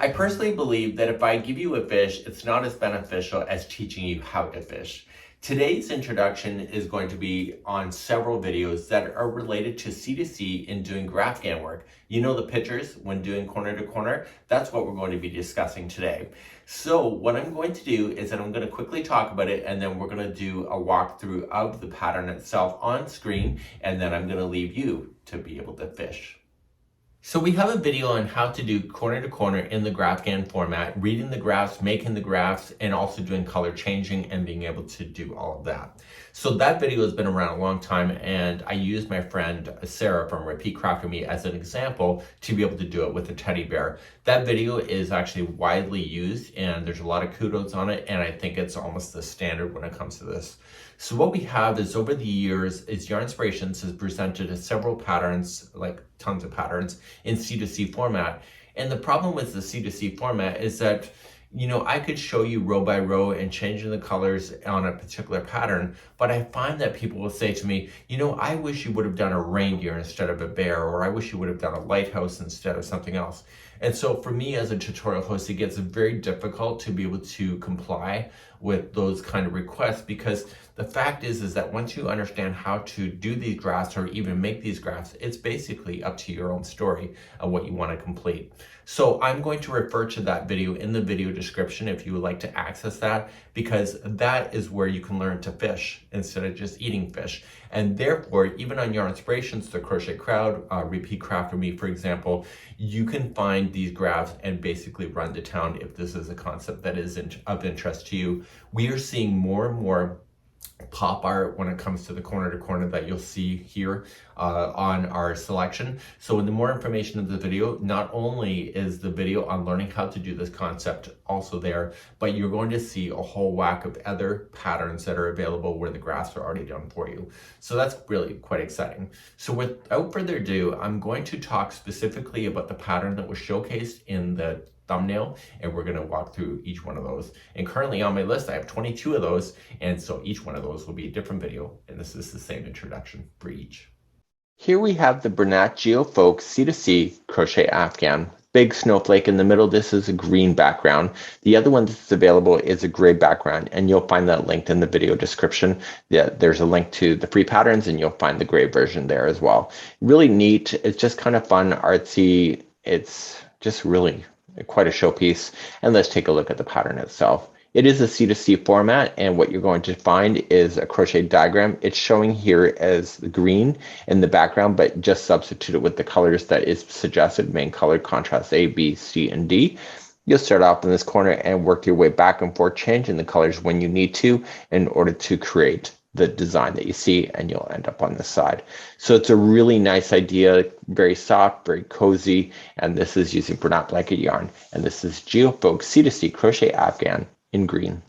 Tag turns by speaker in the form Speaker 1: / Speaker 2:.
Speaker 1: I personally believe that if I give you a fish, it's not as beneficial as teaching you how to fish. Today's introduction is going to be on several videos that are related to C2C in doing GraphGAN work. You know the pictures when doing corner to corner? That's what we're going to be discussing today. So what I'm going to do is that I'm going to quickly talk about it, and then we're going to do a walkthrough of the pattern itself on screen, and then I'm going to leave you to be able to fish. So we have a video on how to do corner to corner in the GraphGAN format, reading the graphs, making the graphs, and also doing color changing and being able to do all of that. So that video has been around a long time, and I used my friend Sarah from Repeat Crafting Me as an example to be able to do it with a teddy bear. That video is actually widely used, and there's a lot of kudos on it, and I think it's almost the standard when it comes to this. So what we have is, over the years, is Yarn Inspirations has presented several patterns, like tons of patterns, in C2C format. And the problem with the C2C format is that, you know, I could show you row by row and changing the colors on a particular pattern, but I find that people will say to me, you know, I wish you would have done a reindeer instead of a bear, or I wish you would have done a lighthouse instead of something else. And so for me as a tutorial host, it gets very difficult to be able to comply with those kind of requests, because the fact is that once you understand how to do these graphs or even make these graphs, it's basically up to your own story of what you want to complete. So I'm going to refer to that video in the video description if you would like to access that, because that is where you can learn to fish instead of just eating fish. And therefore, even on Yarn Inspirations, the Crochet Crowd, Repeat Crafting Me, for example, you can find these graphs and basically run to town if this is a concept that is of interest to you. We are seeing more and more pop art when it comes to the corner to corner that you'll see here on our selection. So in the more information of the video, not only is the video on learning how to do this concept also there, but you're going to see a whole whack of other patterns that are available where the graphs are already done for you. So that's really quite exciting. So without further ado, I'm going to talk specifically about the pattern that was showcased in the thumbnail, and we're going to walk through each one of those. And currently on my list I have 22 of those, and so each one of those will be a different video, and this is the same introduction for each. Here we have the Bernat Geofolk C2C Crochet Afghan. Big snowflake in the middle. This is a green background. The other one that's available is a gray background, and you'll find that linked in the video description. Yeah, there's a link to the free patterns, and you'll find the gray version there as well. Really neat. It's just kind of fun, artsy. It's just really quite a showpiece. And let's take a look at the pattern itself. It is a C2C format, and what you're going to find is a crochet diagram. It's showing here as the green in the background, but just substitute it with the colors that is suggested, main color, contrast A, B, C, and D. You'll start off in this corner and work your way back and forth, changing the colors when you need to in order to create the design that you see, and you'll end up on this side. So it's a really nice idea, very soft, very cozy, and this is using Bernat blanket yarn, and this is Geofolk C2C Crochet Afghan in green.